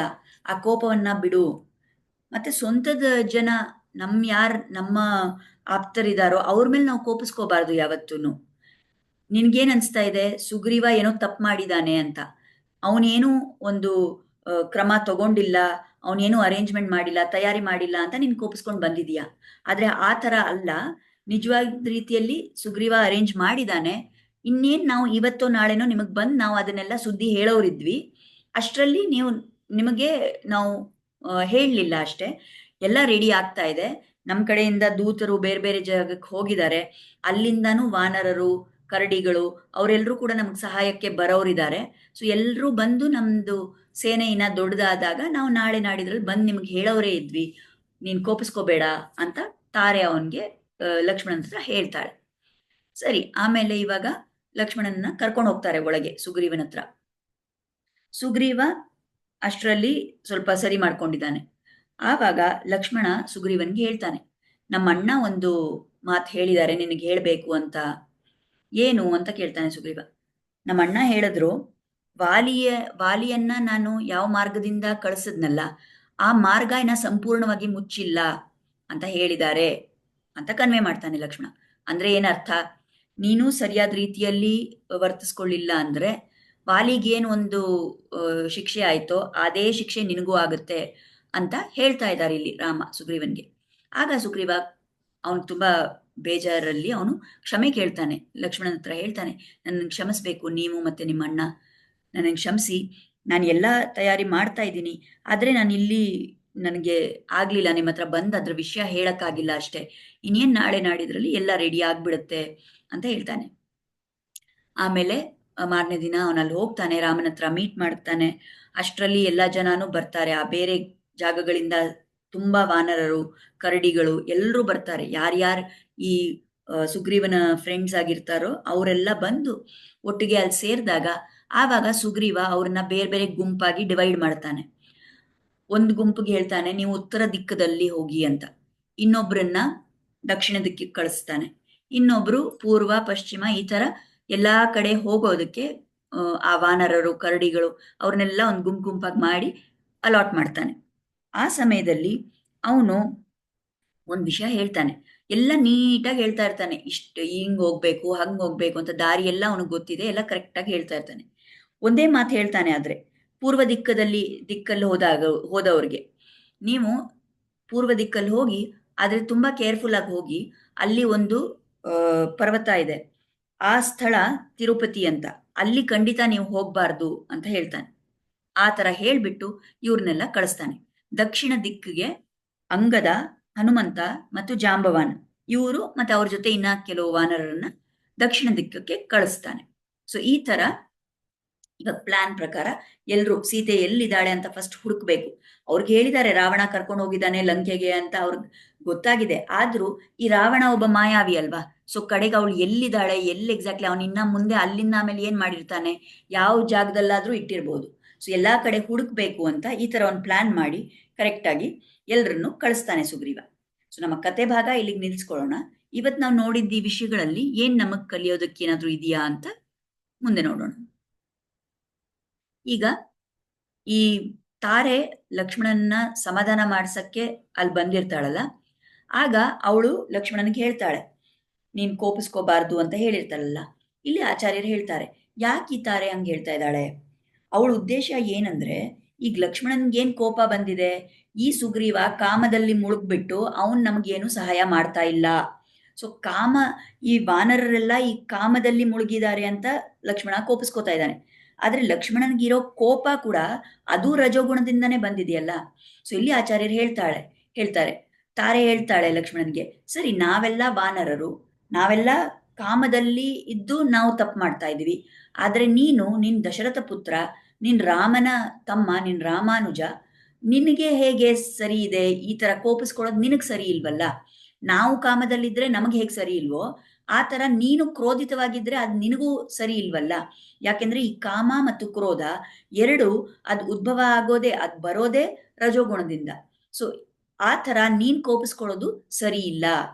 ಆ ಕೋಪವನ್ನ ಬಿಡು. ಮತ್ತೆ ಸ್ವಂತದ ಜನ ನಮ್ಮ ಆಪ್ತರಿದಾರೋ ಅವ್ರ ಮೇಲೆ ನಾವು ಕೋಪಿಸ್ಕೋಬಾರ್ದು ಯಾವತ್ತೂನು. ನಿನ್ಗೇನ್ ಅನ್ಸ್ತಾ ಇದೆ, ಸುಗ್ರೀವ ಏನೋ ತಪ್ಪು ಮಾಡಿದಾನೆ ಅಂತ. ಅವನೇನು ಒಂದು ಕ್ರಮ ತಗೊಂಡಿಲ್ಲ, ಅವನೇನು ಅರೇಂಜ್ಮೆಂಟ್ ಮಾಡಿಲ್ಲ, ತಯಾರಿ ಮಾಡಿಲ್ಲ ಅಂತ ನೀನ್ ಕೋಪಿಸ್ಕೊಂಡು ಬಂದಿದೀಯಾ. ಆದ್ರೆ ಆ ತರ ಅಲ್ಲ, ನಿಜವಾದ ರೀತಿಯಲ್ಲಿ ಸುಗ್ರೀವ ಅರೇಂಜ್ ಮಾಡಿದಾನೆ. ಇನ್ನೇನ್ ನಾವು ಇವತ್ತೋ ನಾಳೆನೋ ನಿಮಗ್ ಬಂದ್ ನಾವು ಅದನ್ನೆಲ್ಲ ಸುದ್ದಿ ಹೇಳೋರಿದ್ವಿ, ಅಷ್ಟರಲ್ಲಿ ನಿಮಗೆ ನಾವು ಹೇಳಲಿಲ್ಲ ಅಷ್ಟೇ. ಎಲ್ಲ ರೆಡಿ ಆಗ್ತಾ ಇದೆ, ನಮ್ಮ ಕಡೆಯಿಂದ ದೂತರು ಬೇರೆ ಬೇರೆ ಜಾಗಕ್ಕೆ ಹೋಗಿದ್ದಾರೆ, ಅಲ್ಲಿಂದಾನು ವಾನರರು ಕರಡಿಗಳು ಅವರೆಲ್ಲರೂ ಕೂಡ ನಮ್ಗೆ ಸಹಾಯಕ್ಕೆ ಬರೋರಿದ್ದಾರೆ. ಸೊ ಎಲ್ಲರೂ ಬಂದು ನಮ್ದು ಸೇನೆ ಇನ್ನ ದೊಡ್ಡದಾದಾಗ ನಾವು ನಾಳೆ ನಾಡಿದ್ರಲ್ಲಿ ಬಂದು ನಿಮ್ಗೆ ಹೇಳೋರೇ ಇದ್ವಿ, ನೀನ್ ಕೋಪಿಸ್ಕೋಬೇಡ ಅಂತ ತಾರೆ ಅವನ್ಗೆ ಲಕ್ಷ್ಮಣನ ಹತ್ರ ಹೇಳ್ತಾಳೆ. ಸರಿ, ಆಮೇಲೆ ಇವಾಗ ಲಕ್ಷ್ಮಣನ ಕರ್ಕೊಂಡು ಹೋಗ್ತಾರೆ ಒಳಗೆ ಸುಗ್ರೀವನ ಹತ್ರ. ಸುಗ್ರೀವ ಅಷ್ಟರಲ್ಲಿ ಸ್ವಲ್ಪ ಸರಿ ಮಾಡ್ಕೊಂಡಿದ್ದಾನೆ. ಆವಾಗ ಲಕ್ಷ್ಮಣ ಸುಗ್ರೀವನ್ಗೆ ಹೇಳ್ತಾನೆ, ನಮ್ಮ ಅಣ್ಣ ಒಂದು ಮಾತು ಹೇಳಿದ್ದಾರೆ ನಿನಗೆ ಹೇಳ್ಬೇಕು ಅಂತ. ಏನು ಅಂತ ಕೇಳ್ತಾನೆ ಸುಗ್ರೀವ. ನಮ್ಮ ಅಣ್ಣ ಹೇಳಿದ್ರು, ವಾಲಿಯನ್ನ ನಾನು ಯಾವ ಮಾರ್ಗದಿಂದ ಕಳಿಸಿದ್ನಲ್ಲ ಆ ಮಾರ್ಗ ಇನ್ನ ಸಂಪೂರ್ಣವಾಗಿ ಮುಚ್ಚಿಲ್ಲ ಅಂತ ಹೇಳಿದ್ದಾರೆ ಅಂತ ಕನ್ವೆ ಮಾಡ್ತಾನೆ ಲಕ್ಷ್ಮಣ. ಅಂದ್ರೆ ಏನರ್ಥ, ನೀನು ಸರಿಯಾದ ರೀತಿಯಲ್ಲಿ ವರ್ತಿಸ್ಕೊಳ್ಳಿಲ್ಲ ಅಂದ್ರೆ ವಾಲಿಗೇನು ಒಂದು ಶಿಕ್ಷೆ ಆಯ್ತೋ ಅದೇ ಶಿಕ್ಷೆ ನಿನಗೂ ಆಗುತ್ತೆ ಅಂತ ಹೇಳ್ತಾ ಇದ್ದಾರೆ ಇಲ್ಲಿ ರಾಮ ಸುಗ್ರೀವನ್ಗೆ. ಆಗ ಸುಗ್ರೀವ ಅವನು ತುಂಬಾ ಬೇಜಾರಲ್ಲಿ ಅವನು ಕ್ಷಮೆ ಕೇಳ್ತಾನೆ, ಲಕ್ಷ್ಮಣನ ಹತ್ರ ಹೇಳ್ತಾನೆ, ನನ್ನ ಕ್ಷಮಿಸ್ಬೇಕು ನೀವು ಮತ್ತೆ ನಿಮ್ಮ ಅಣ್ಣ, ನನಗೆ ಕ್ಷಮಿಸಿ, ನಾನು ಎಲ್ಲ ತಯಾರಿ ಮಾಡ್ತಾ ಇದ್ದೀನಿ, ಆದ್ರೆ ನಾನು ಇಲ್ಲಿ ನನಗೆ ಆಗ್ಲಿಲ್ಲ, ನಿಮ್ಮ ಹತ್ರ ಬಂದು ಅದ್ರ ವಿಷಯ ಹೇಳಕ್ಕಾಗಿಲ್ಲ ಅಷ್ಟೇ, ಇನ್ನೇನ್ ನಾಳೆ ನಾಡಿದ್ರಲ್ಲಿ ಎಲ್ಲ ರೆಡಿ ಆಗ್ಬಿಡುತ್ತೆ ಅಂತ ಹೇಳ್ತಾನೆ. ಆಮೇಲೆ ಮಾರನೇ ದಿನ ಅವನಲ್ಲಿ ಹೋಗ್ತಾನೆ, ರಾಮನ ಹತ್ರ ಮೀಟ್ ಮಾಡ್ತಾನೆ. ಅಷ್ಟರಲ್ಲಿ ಎಲ್ಲ ಜನನೂ ಬರ್ತಾರೆ, ಆ ಬೇರೆ ಜಾಗಗಳಿಂದ ತುಂಬಾ ವಾನರರು ಕರಡಿಗಳು ಎಲ್ಲರೂ ಬರ್ತಾರೆ. ಯಾರ್ಯಾರು ಈ ಸುಗ್ರೀವನ ಫ್ರೆಂಡ್ಸ್ ಆಗಿರ್ತಾರೋ ಅವರೆಲ್ಲ ಬಂದು ಒಟ್ಟಿಗೆ ಅಲ್ಲಿ ಸೇರಿದಾಗ ಆವಾಗ ಸುಗ್ರೀವ ಅವ್ರನ್ನ ಬೇರೆ ಬೇರೆ ಗುಂಪಾಗಿ ಡಿವೈಡ್ ಮಾಡ್ತಾನೆ. ಒಂದು ಗುಂಪಿಗೆ ಹೇಳ್ತಾನೆ ನೀವು ಉತ್ತರ ದಿಕ್ಕದಲ್ಲಿ ಹೋಗಿ ಅಂತ, ಇನ್ನೊಬ್ರನ್ನ ದಕ್ಷಿಣ ದಿಕ್ಕಿಗೆ ಕಳಿಸ್ತಾನೆ, ಇನ್ನೊಬ್ರು ಪೂರ್ವ ಪಶ್ಚಿಮ ಈ ತರ ಎಲ್ಲಾ ಕಡೆ ಹೋಗೋದಕ್ಕೆ ಆ ವಾನರರು ಕರಡಿಗಳು ಅವ್ರನ್ನೆಲ್ಲ ಒಂದು ಗುಂಪಾಗಿ ಮಾಡಿ ಅಲಾಟ್ ಮಾಡ್ತಾನೆ. ಆ ಸಮಯದಲ್ಲಿ ಅವನು ಒಂದು ವಿಷಯ ಹೇಳ್ತಾನೆ, ಎಲ್ಲ ನೀಟಾಗಿ ಹೇಳ್ತಾ ಇರ್ತಾನೆ, ಇಷ್ಟು ಹಿಂಗ್ ಹೋಗ್ಬೇಕು ಹಂಗ್ ಹೋಗ್ಬೇಕು ಅಂತ ದಾರಿ ಎಲ್ಲ ಅವನಿಗೆ ಗೊತ್ತಿದೆ, ಎಲ್ಲ ಕರೆಕ್ಟಾಗಿ ಹೇಳ್ತಾ ಇರ್ತಾನೆ. ಒಂದೇ ಮಾತು ಹೇಳ್ತಾನೆ, ಆದ್ರೆ ಪೂರ್ವ ದಿಕ್ಕಲ್ಲಿ ಹೋದವ್ರಿಗೆ ನೀವು ಪೂರ್ವ ದಿಕ್ಕಲ್ಲಿ ಹೋಗಿ, ಆದ್ರೆ ತುಂಬಾ ಕೇರ್ಫುಲ್ ಆಗಿ ಹೋಗಿ, ಅಲ್ಲಿ ಒಂದು ಪರ್ವತ ಇದೆ, ಆ ಸ್ಥಳ ತಿರುಪತಿ ಅಂತ, ಅಲ್ಲಿ ಖಂಡಿತ ನೀವು ಹೋಗ್ಬಾರ್ದು ಅಂತ ಹೇಳ್ತಾನೆ. ಆ ತರ ಹೇಳ್ಬಿಟ್ಟು ಇವ್ರನ್ನೆಲ್ಲ ಕಳಿಸ್ತಾನೆ. ದಕ್ಷಿಣ ದಿಕ್ಕಿಗೆ ಅಂಗದ, ಹನುಮಂತ ಮತ್ತು ಜಾಂಬವಾನ ಇವರು ಮತ್ತೆ ಅವ್ರ ಜೊತೆ ಇನ್ನ ಕೆಲವು ವಾನರರನ್ನ ದಕ್ಷಿಣ ದಿಕ್ಕಕ್ಕೆ ಕಳಿಸ್ತಾನೆ. ಸೊ ಈ ತರ ಇವಾಗ ಪ್ಲಾನ್ ಪ್ರಕಾರ ಎಲ್ರು ಸೀತೆ ಎಲ್ಲಿದ್ದಾಳೆ ಅಂತ ಫಸ್ಟ್ ಹುಡುಕ್ಬೇಕು. ಅವ್ರಿಗೆ ಹೇಳಿದ್ದಾರೆ ರಾವಣ ಕರ್ಕೊಂಡು ಹೋಗಿದ್ದಾನೆ ಲಂಕೆಗೆ ಅಂತ ಅವ್ರಿಗೆ ಗೊತ್ತಾಗಿದೆ, ಆದ್ರೂ ಈ ರಾವಣ ಒಬ್ಬ ಮಾಯಾವಿ ಅಲ್ವಾ, ಸೊ ಕಡೆಗೆ ಅವಳು ಎಲ್ಲಿದ್ದಾಳೆ, ಎಲ್ಲಿ ಎಕ್ಸಾಕ್ಟ್ಲಿ ಅವನು ಇನ್ನ ಮುಂದೆ ಅಲ್ಲಿಂದ ಆಮೇಲೆ ಏನ್ ಮಾಡಿರ್ತಾನೆ, ಯಾವ ಜಾಗದಲ್ಲಾದ್ರೂ ಇಟ್ಟಿರ್ಬೋದು. ಸೊ ಎಲ್ಲಾ ಕಡೆ ಹುಡುಕ್ಬೇಕು ಅಂತ ಈ ತರ ಒಂದು ಪ್ಲಾನ್ ಮಾಡಿ ಕರೆಕ್ಟ್ ಆಗಿ ಎಲ್ರನ್ನು ಕಳಿಸ್ತಾನೆ ಸುಗ್ರೀವ. ಸೊ ನಮ್ಮ ಕತೆ ಭಾಗ ಇಲ್ಲಿಗೆ ನಿಲ್ಸ್ಕೊಳ್ಳೋಣ. ಇವತ್ತು ನಾವು ನೋಡಿದ್ದ ಈ ವಿಷಯಗಳಲ್ಲಿ ಏನ್ ನಮಗ್ ಕಲಿಯೋದಕ್ಕೆ ಏನಾದ್ರೂ ಇದೆಯಾ ಅಂತ ಮುಂದೆ ನೋಡೋಣ. ಈಗ ಈ ತಾರೆ ಲಕ್ಷ್ಮಣನ ಸಮಾಧಾನ ಮಾಡ್ಸಕ್ಕೆ ಅಲ್ಲಿ ಬಂದಿರ್ತಾಳಲ್ಲ, ಆಗ ಅವಳು ಲಕ್ಷ್ಮಣನಿಗೆ ಹೇಳ್ತಾಳೆ ನೀನ್ ಕೋಪಿಸ್ಕೋಬಾರ್ದು ಅಂತ ಹೇಳಿರ್ತಾಳಲ್ಲ. ಇಲ್ಲಿ ಆಚಾರ್ಯರು ಹೇಳ್ತಾರೆ ಯಾಕೆ ಈ ತಾರೆ ಹಂಗೆ ಹೇಳ್ತಾ ಇದ್ದಾಳೆ, ಅವಳ ಉದ್ದೇಶ ಏನಂದ್ರೆ, ಈಗ ಲಕ್ಷ್ಮಣನ್ಗೆ ಏನ್ ಕೋಪ ಬಂದಿದೆ, ಈ ಸುಗ್ರೀವ ಕಾಮದಲ್ಲಿ ಮುಳುಗ್ಬಿಟ್ಟು ಅವನ್ ನಮಗೇನು ಸಹಾಯ ಮಾಡ್ತಾ ಇಲ್ಲ. ಸೊ ಕಾಮ, ಈ ವಾನರರೆಲ್ಲ ಈ ಕಾಮದಲ್ಲಿ ಮುಳುಗಿದ್ದಾರೆ ಅಂತ ಲಕ್ಷ್ಮಣ ಕೋಪಿಸ್ಕೋತಾ ಇದ್ದಾನೆ. ಆದ್ರೆ ಲಕ್ಷ್ಮಣನ್ಗಿರೋ ಕೋಪ ಕೂಡ ಅದು ರಜೋಗುಣದಿಂದನೇ ಬಂದಿದೆಯಲ್ಲ. ಸೊ ಇಲ್ಲಿ ಆಚಾರ್ಯರು ಹೇಳ್ತಾರೆ, ತಾರೆ ಹೇಳ್ತಾಳೆ ಲಕ್ಷ್ಮಣನ್ಗೆ, ಸರಿ ನಾವೆಲ್ಲ ವಾನರರು, ನಾವೆಲ್ಲ ಕಾಮದಲ್ಲಿ ಇದ್ದು ನಾವು ತಪ್ಪು ಮಾಡ್ತಾ ಇದೀವಿ, ಆದ್ರೆ ನಿನ್ ದಶರಥ ಪುತ್ರ, ನಿನ್ ರಾಮನ ತಮ್ಮ, ನಿನ್ ರಾಮಾನುಜ, ನಿನಗೆ ಹೇಗೆ ಸರಿ ಇದೆ ಈ ತರ ಕೋಪಿಸ್ಕೊಳ್ಳೋದು, ನಿನಗ್ ಸರಿ ಇಲ್ವಲ್ಲ. ನಾವು ಕಾಮದಲ್ಲಿದ್ರೆ ನಮಗೆ ಹೇಗೆ ಸರಿ ಇಲ್ವೋ ಆ ತರ ನೀನು ಕ್ರೋಧಿತವಾಗಿದ್ರೆ ಅದ್ ನಿನಗೂ ಸರಿ ಇಲ್ವಲ್ಲ. ಯಾಕೆಂದ್ರೆ ಈ ಕಾಮ ಮತ್ತು ಕ್ರೋಧ ಎರಡು ಅದ್ ಉದ್ಭವ ಆಗೋದೇ, ಅದ್ ಬರೋದೇ ರಜೋಗುಣದಿಂದ. ಸೊ ಆ ತರ ನೀನ್ ಕೋಪಿಸ್ಕೊಳ್ಳೋದು ಸರಿ ಇಲ್ಲ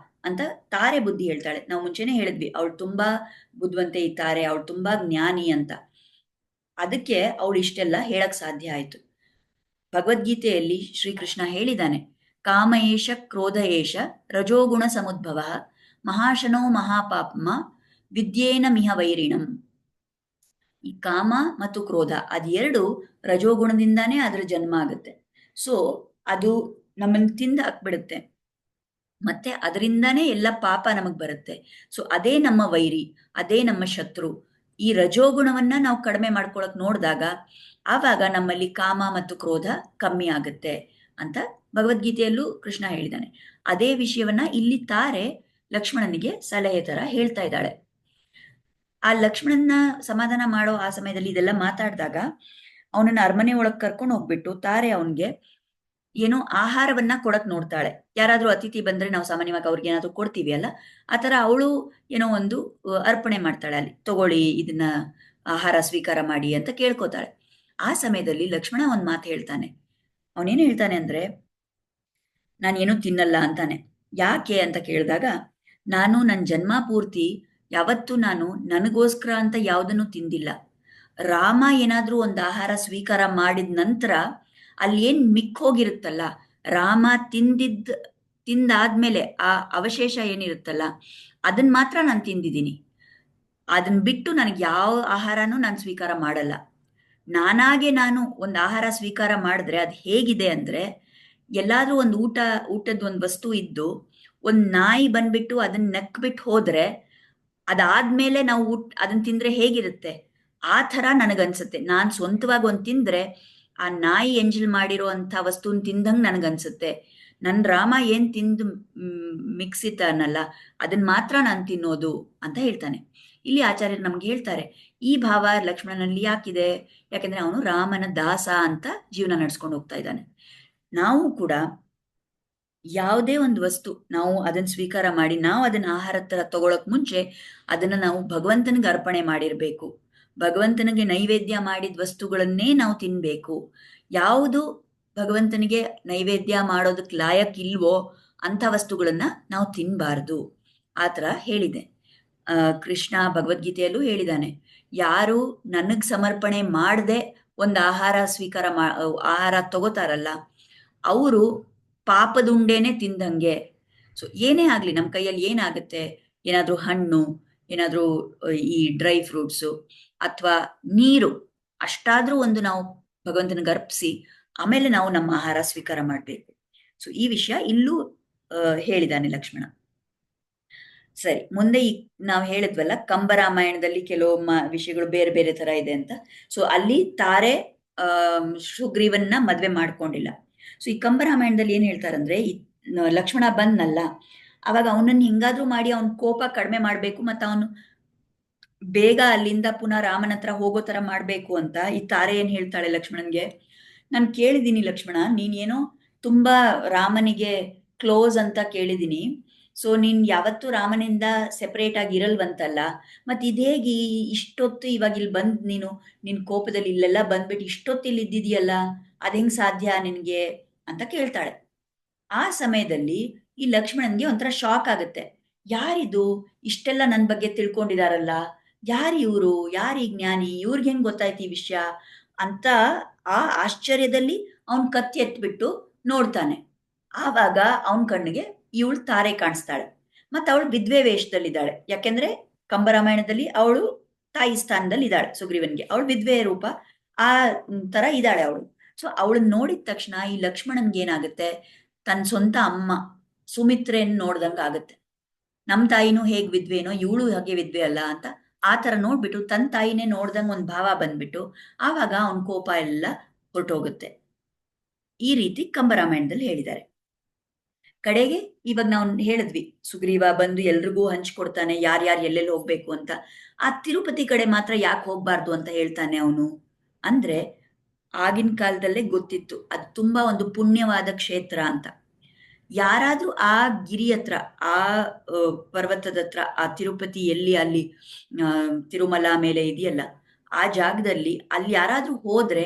ಅಂತ ತಾರೆ ಬುದ್ಧಿ ಹೇಳ್ತಾಳೆ. ನಾವು ಮುಂಚೆನೆ ಹೇಳಿದ್ವಿ ಅವಳು ತುಂಬಾ ಬುದ್ಧಿವಂತೆ ಈ ತಾರೆ, ಅವಳು ತುಂಬಾ ಜ್ಞಾನಿ ಅಂತ. ಅದಕ್ಕೆ ಅವಳು ಇಷ್ಟೆಲ್ಲ ಹೇಳಕ್ ಸಾಧ್ಯ ಆಯ್ತು. ಭಗವದ್ಗೀತೆಯಲ್ಲಿ ಶ್ರೀಕೃಷ್ಣ ಹೇಳಿದಾನೆ, ಕಾಮ ಏಷ ಕ್ರೋಧ ಏಷ ರಜೋಗುಣ ಸಮುದ್ಭವ ಮಹಾಶನೋ ಮಹಾಪಾಪ್ಮ ವಿದ್ಯೇನ ಮಿಹ ವೈರಿಣಂ. ಈ ಕಾಮ ಮತ್ತು ಕ್ರೋಧ ಅದೆರಡು ರಜೋಗುಣದಿಂದಾನೇ ಅದ್ರ ಜನ್ಮ ಆಗುತ್ತೆ. ಸೊ ಅದು ನಮ್ಮನ್ನ ತಿಂದು ಹಾಕ್ಬಿಡುತ್ತೆ, ಮತ್ತೆ ಅದರಿಂದಾನೇ ಎಲ್ಲ ಪಾಪ ನಮಗ್ ಬರುತ್ತೆ. ಸೊ ಅದೇ ನಮ್ಮ ವೈರಿ, ಅದೇ ನಮ್ಮ ಶತ್ರು. ಈ ರಜೋಗುಣವನ್ನ ನಾವು ಕಡಿಮೆ ಮಾಡ್ಕೊಳಕ್ ನೋಡಿದಾಗ ಆವಾಗ ನಮ್ಮಲ್ಲಿ ಕಾಮ ಮತ್ತು ಕ್ರೋಧ ಕಮ್ಮಿ ಆಗುತ್ತೆ ಅಂತ ಭಗವದ್ಗೀತೆಯಲ್ಲೂ ಕೃಷ್ಣ ಹೇಳಿದಾನೆ. ಅದೇ ವಿಷಯವನ್ನ ಇಲ್ಲಿ ತಾರೆ ಲಕ್ಷ್ಮಣನಿಗೆ ಸಲಹೆ ತರ ಹೇಳ್ತಾ ಇದ್ದಾಳೆ. ಆ ಲಕ್ಷ್ಮಣನ ಸಮಾಧಾನ ಮಾಡೋ ಆ ಸಮಯದಲ್ಲಿ ಇದೆಲ್ಲ ಮಾತಾಡಿದಾಗ ಅವನನ್ನ ಅರಮನೆ ಒಳಗ್ ಕರ್ಕೊಂಡು ಹೋಗ್ಬಿಟ್ಟು ತಾರೆ ಅವನ್ಗೆ ಏನೋ ಆಹಾರವನ್ನ ಕೊಡಕ್ ನೋಡ್ತಾಳೆ. ಯಾರಾದ್ರೂ ಅತಿಥಿ ಬಂದ್ರೆ ನಾವು ಸಾಮಾನ್ಯವಾಗಿ ಅವ್ರಿಗೆ ಏನಾದ್ರು ಕೊಡ್ತೀವಿ ಅಲ್ಲ, ಆತರ ಅವಳು ಏನೋ ಒಂದು ಅರ್ಪಣೆ ಮಾಡ್ತಾಳೆ, ಅಲ್ಲಿ ತಗೊಳ್ಳಿ ಇದನ್ನ ಆಹಾರ ಸ್ವೀಕಾರ ಮಾಡಿ ಅಂತ ಕೇಳ್ಕೊತಾಳೆ. ಆ ಸಮಯದಲ್ಲಿ ಲಕ್ಷ್ಮಣ ಒಂದ್ ಮಾತು ಹೇಳ್ತಾನೆ. ಅವನೇನು ಹೇಳ್ತಾನೆ ಅಂದ್ರೆ, ನಾನೇನು ತಿನ್ನಲ್ಲ ಅಂತಾನೆ. ಯಾಕೆ ಅಂತ ಕೇಳಿದಾಗ, ನಾನು ನನ್ನ ಜನ್ಮ ಪೂರ್ತಿ ಯಾವತ್ತೂ ನಾನು ನನಗೋಸ್ಕರ ಅಂತ ಯಾವುದನ್ನು ತಿಂದಿಲ್ಲ. ರಾಮ ಏನಾದ್ರೂ ಒಂದು ಆಹಾರ ಸ್ವೀಕಾರ ಮಾಡಿದ ನಂತರ ಅಲ್ಲಿ ಏನ್ ಹೋಗಿರುತ್ತಲ್ಲ, ರಾಮ ತಿಂದಾದ್ಮೇಲೆ ಆ ಅವಶೇಷ ಏನಿರುತ್ತಲ್ಲ ಅದನ್ನ ಮಾತ್ರ ನಾನು ತಿಂದಿದ್ದೀನಿ. ಅದನ್ನ ಬಿಟ್ಟು ನನಗೆ ಯಾವ ಆಹಾರನೂ ನಾನು ಸ್ವೀಕಾರ ಮಾಡಲ್ಲ. ನಾನಾಗೆ ನಾನು ಒಂದು ಆಹಾರ ಸ್ವೀಕಾರ ಮಾಡಿದ್ರೆ ಅದು ಹೇಗಿದೆ ಅಂದ್ರೆ, ಎಲ್ಲಾದ್ರೂ ಒಂದು ಊಟದ ಒಂದು ವಸ್ತು ಇದ್ದು ಒಂದು ನಾಯಿ ಬಂದ್ಬಿಟ್ಟು ಅದನ್ನ ನಕ್ಬಿಟ್ಟು ಹೋದ್ರೆ ಅದಾದ್ಮೇಲೆ ನಾವು ಅದನ್ನ ತಿಂದ್ರೆ ಹೇಗಿರುತ್ತೆ ಆ ಥರ ನನಗನ್ಸುತ್ತೆ. ನಾನು ಸ್ವಂತವಾಗಿ ಒಂದು ತಿಂದ್ರೆ ಆ ನಾಯಿ ಎಂಜಲ್ ಮಾಡಿರೋ ಅಂಥ ವಸ್ತುನ ತಿಂದಂಗೆ ನನಗನ್ಸುತ್ತೆ. ನನ್ನ ರಾಮ ಏನ್ ತಿಂದು ಮಿಕ್ಸಿತಾನಲ್ಲ ಅದನ್ನ ಮಾತ್ರ ನಾನು ತಿನ್ನೋದು ಅಂತ ಹೇಳ್ತಾನೆ. ಇಲ್ಲಿ ಆಚಾರ್ಯರು ನಮ್ಗೆ ಹೇಳ್ತಾರೆ, ಈ ಭಾವ ಲಕ್ಷ್ಮಣನಲ್ಲಿ ಯಾಕಿದೆ, ಯಾಕೆಂದ್ರೆ ಅವನು ರಾಮನ ದಾಸ ಅಂತ ಜೀವನ ನಡ್ಸ್ಕೊಂಡು ಹೋಗ್ತಾ ಇದ್ದಾನೆ. ನಾವು ಕೂಡ ಯಾವುದೇ ಒಂದು ವಸ್ತು ನಾವು ಅದನ್ನ ಸ್ವೀಕಾರ ಮಾಡಿ ನಾವು ಅದನ್ನ ಆಹಾರ ತರ ತಗೊಳಕ್ ಮುಂಚೆ ಅದನ್ನ ನಾವು ಭಗವಂತನಿಗೆ ಅರ್ಪಣೆ ಮಾಡಿರ್ಬೇಕು. ಭಗವಂತನಿಗೆ ನೈವೇದ್ಯ ಮಾಡಿದ ವಸ್ತುಗಳನ್ನೇ ನಾವು ತಿನ್ಬೇಕು. ಯಾವುದು ಭಗವಂತನಿಗೆ ನೈವೇದ್ಯ ಮಾಡೋದಕ್ಕೆ ಲಾಯಕ್ ಇಲ್ವೋ ಅಂಥ ವಸ್ತುಗಳನ್ನ ನಾವು ತಿನ್ಬಾರ್ದು. ಆ ಥರ ಹೇಳಿದೆ. ಕೃಷ್ಣ ಭಗವದ್ಗೀತೆಯಲ್ಲೂ ಹೇಳಿದಾನೆ, ಯಾರು ನನಗ್ ಸಮರ್ಪಣೆ ಮಾಡದೆ ಒಂದು ಆಹಾರ ಸ್ವೀಕಾರ ಆಹಾರ ತಗೋತಾರಲ್ಲ ಅವರು ಪಾಪದುಂಡೇನೆ ತಿಂದಂಗೆ. ಸೊ ಏನೇ ಆಗ್ಲಿ ನಮ್ಮ ಕೈಯಲ್ಲಿ ಏನಾಗುತ್ತೆ, ಏನಾದ್ರೂ ಹಣ್ಣು, ಏನಾದ್ರೂ ಈ ಡ್ರೈ ಫ್ರೂಟ್ಸು ಅಥವಾ ನೀರು ಅಷ್ಟಾದ್ರೂ ಒಂದು ನಾವು ಭಗವಂತನಿಗೆ ಅರ್ಪಿಸಿ ಆಮೇಲೆ ನಾವು ನಮ್ಮ ಆಹಾರ ಸ್ವೀಕಾರ ಮಾಡಬೇಕು. ಸೊ ಈ ವಿಷಯ ಇಲ್ಲೂ ಹೇಳಿದಾನೆ ಲಕ್ಷ್ಮಣ. ಸರಿ, ಮುಂದೆ ಈ ನಾವು ಹೇಳಿದ್ವಲ್ಲ ಕಂಬರಾಮಾಯಣದಲ್ಲಿ ಕೆಲವು ವಿಷಯಗಳು ಬೇರೆ ಬೇರೆ ತರ ಇದೆ ಅಂತ. ಸೊ ಅಲ್ಲಿ ತಾರೆ ಸುಗ್ರೀವನ್ನ ಮದ್ವೆ ಮಾಡ್ಕೊಂಡಿಲ್ಲ. ಸೊ ಈ ಕಂಬರಾಮಾಯಣದಲ್ಲಿ ಏನ್ ಹೇಳ್ತಾರಂದ್ರೆ, ಈ ಲಕ್ಷ್ಮಣ ಬಂದ್ನಲ್ಲ, ಅವಾಗ ಅವನನ್ನ ಹಿಂಗಾದ್ರೂ ಮಾಡಿ ಅವನ ಕೋಪ ಕಡಿಮೆ ಮಾಡ್ಬೇಕು ಮತ್ತೆ ಅವನು ಬೇಗ ಅಲ್ಲಿಂದ ಪುನಃ ರಾಮನ ಹತ್ರ ಹೋಗೋ ತರ ಮಾಡ್ಬೇಕು ಅಂತ ಈ ತಾರೆ ಏನ್ ಹೇಳ್ತಾಳೆ ಲಕ್ಷ್ಮಣನ್ಗೆ, ನಾನು ಕೇಳಿದೀನಿ ಲಕ್ಷ್ಮಣ, ನೀನೇನೋ ತುಂಬಾ ರಾಮನಿಗೆ ಕ್ಲೋಸ್ ಅಂತ ಕೇಳಿದೀನಿ. ಸೊ ನೀನ್ ಯಾವತ್ತೂ ರಾಮನಿಂದ ಸೆಪರೇಟ್ ಆಗಿ ಇರಲ್ವಂತಲ್ಲ, ಮತ್ ಇದೇಗಿ ಇಷ್ಟೊತ್ತು ಇವಾಗ ಇಲ್ಲಿ ಬಂದ್ ನೀನು ನಿನ್ ಕೋಪದಲ್ಲಿ ಇಲ್ಲೆಲ್ಲ ಬಂದ್ಬಿಟ್ಟು ಇಷ್ಟೊತ್ತು ಇಲ್ಲಿ ಇದ್ದಿದೆಯಲ್ಲ, ಅದ್ ಹೆಂಗ್ ಸಾಧ್ಯ ನಿನ್ಗೆ ಅಂತ ಕೇಳ್ತಾಳೆ. ಆ ಸಮಯದಲ್ಲಿ ಈ ಲಕ್ಷ್ಮಣನ್ಗೆ ಒಂಥರ ಶಾಕ್ ಆಗುತ್ತೆ. ಯಾರಿದು ಇಷ್ಟೆಲ್ಲ ನನ್ ಬಗ್ಗೆ ತಿಳ್ಕೊಂಡಿದಾರಲ್ಲ, ಯಾರು ಇವ್ರು, ಯಾರು ಈ ಜ್ಞಾನಿ, ಇವ್ರಿಗೆ ಹೆಂಗ್ ಗೊತ್ತಾಯ್ತು ಈ ವಿಷಯ ಅಂತ ಆ ಆಶ್ಚರ್ಯದಲ್ಲಿ ಅವನ್ ಕತ್ತಿ ಎತ್ಬಿಟ್ಟು ನೋಡ್ತಾನೆ. ಆವಾಗ ಅವನ್ ಕಣ್ಣಿಗೆ ಇವಳು ತಾರೆ ಕಾಣಿಸ್ತಾಳೆ. ಮತ್ತೆ ಅವಳು ವಿದ್ವೆ ವೇಷದಲ್ಲಿದ್ದಾಳೆ. ಯಾಕೆಂದ್ರೆ ಕಂಬರಾಮಾಯಣದಲ್ಲಿ ಅವಳು ತಾಯಿ ಸ್ಥಾನದಲ್ಲಿ ಇದ್ದಾಳೆ ಸುಗ್ರೀವನ್ಗೆ, ಅವಳು ವಿದ್ವೆ ರೂಪ ಆ ತರ ಇದ್ದಾಳೆ ಅವಳು. ಸೊ ಅವಳನ್ನ ನೋಡಿದ ತಕ್ಷಣ ಈ ಲಕ್ಷ್ಮಣನ್ಗೆ ಏನಾಗುತ್ತೆ, ತನ್ನ ಸ್ವಂತ ಅಮ್ಮ ಸುಮಿತ್ರೆಯನ್ನು ನೋಡ್ದಂಗ ಆಗುತ್ತೆ. ನಮ್ ತಾಯಿನೂ ಹೇಗ್ ವಿದ್ವೇನೋ ಇವಳು ಹಾಗೆ ವಿದ್ವೆ ಅಲ್ಲ ಅಂತ ಆ ತರ ನೋಡ್ಬಿಟ್ಟು ತನ್ನ ತಾಯಿನೇ ನೋಡ್ದಂಗ ಒಂದ್ ಭಾವ ಬಂದ್ಬಿಟ್ಟು ಆವಾಗ ಅವನ್ ಕೋಪ ಎಲ್ಲ ಹೊರಟೋಗುತ್ತೆ. ಈ ರೀತಿ ಕಂಬರಾಮಾಯಣದಲ್ಲಿ ಹೇಳಿದ್ದಾರೆ. ಕಡೆಗೆ ಇವಾಗ ನಾವು ಹೇಳಿದ್ವಿ, ಸುಗ್ರೀವ ಬಂದು ಎಲ್ರಿಗೂ ಹಂಚ್ಕೊಡ್ತಾನೆ ಯಾರ್ಯಾರು ಎಲ್ಲೆಲ್ಲಿ ಹೋಗ್ಬೇಕು ಅಂತ. ಆ ತಿರುಪತಿ ಕಡೆ ಮಾತ್ರ ಯಾಕೆ ಹೋಗ್ಬಾರ್ದು ಅಂತ ಹೇಳ್ತಾನೆ ಅವನು ಅಂದ್ರೆ, ಆಗಿನ ಕಾಲದಲ್ಲೇ ಗೊತ್ತಿತ್ತು ಅದು ತುಂಬಾ ಒಂದು ಪುಣ್ಯವಾದ ಕ್ಷೇತ್ರ ಅಂತ. ಯಾರಾದ್ರೂ ಆ ಗಿರಿ ಹತ್ರ, ಆ ಪರ್ವತದ ಹತ್ರ, ಆ ತಿರುಪತಿ ಎಲ್ಲಿ ಅಲ್ಲಿ ತಿರುಮಲ ಮೇಲೆ ಇದೆಯಲ್ಲ ಆ ಜಾಗದಲ್ಲಿ ಅಲ್ಲಿ ಯಾರಾದ್ರೂ ಹೋದ್ರೆ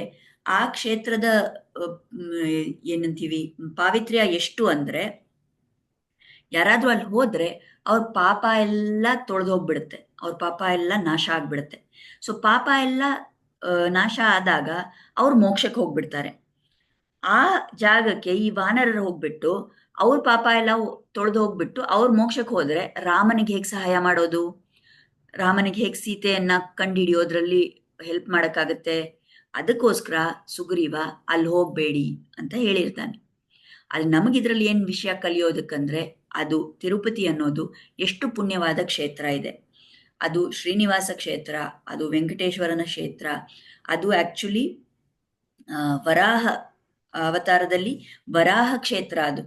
ಆ ಕ್ಷೇತ್ರದ ಏನಂತೀವಿ ಪಾವಿತ್ರ್ಯ ಎಷ್ಟು ಅಂದ್ರೆ, ಯಾರಾದ್ರೂ ಅಲ್ಲಿ ಹೋದ್ರೆ ಅವ್ರ ಪಾಪ ಎಲ್ಲ ತೊಳೆದು ಹೋಗ್ಬಿಡುತ್ತೆ, ಅವ್ರ ಪಾಪ ಎಲ್ಲ ನಾಶ ಆಗ್ಬಿಡುತ್ತೆ. ಸೊ ಪಾಪ ಎಲ್ಲ ನಾಶ ಆದಾಗ ಅವ್ರು ಮೋಕ್ಷಕ್ಕೆ ಹೋಗ್ಬಿಡ್ತಾರೆ. ಆ ಜಾಗಕ್ಕೆ ಈ ವಾನರರು ಹೋಗ್ಬಿಟ್ಟು ಅವ್ರ ಪಾಪ ಎಲ್ಲ ತೊಳೆದು ಹೋಗ್ಬಿಟ್ಟು ಅವ್ರ ಮೋಕ್ಷಕ್ಕೆ ಹೋದ್ರೆ ರಾಮನಿಗೆ ಹೇಗೆ ಸಹಾಯ ಮಾಡೋದು, ರಾಮನಿಗೆ ಹೇಗೆ ಸೀತೆಯನ್ನ ಕಂಡುಹಿಡಿಯೋದ್ರಲ್ಲಿ ಹೆಲ್ಪ್ ಮಾಡಕ್ಕಾಗತ್ತೆ. ಅದಕ್ಕೋಸ್ಕರ ಸುಗ್ರೀವ ಅಲ್ಲಿ ಹೋಗ್ಬೇಡಿ ಅಂತ ಹೇಳಿರ್ತಾನೆ. ಅಲ್ಲಿ ನಮಗಿದ್ರಲ್ಲಿ ಏನ್ ವಿಷಯ ಕಲಿಯೋದಕ್ಕಂದ್ರೆ, ಅದು ತಿರುಪತಿ ಅನ್ನೋದು ಎಷ್ಟು ಪುಣ್ಯವಾದ ಕ್ಷೇತ್ರ ಇದೆ. ಅದು ಶ್ರೀನಿವಾಸ ಕ್ಷೇತ್ರ, ಅದು ವೆಂಕಟೇಶ್ವರನ ಕ್ಷೇತ್ರ, ಅದು ಆಕ್ಚುಲಿ ವರಾಹ ಅವತಾರದಲ್ಲಿ ವರಾಹ ಕ್ಷೇತ್ರ ಅದು.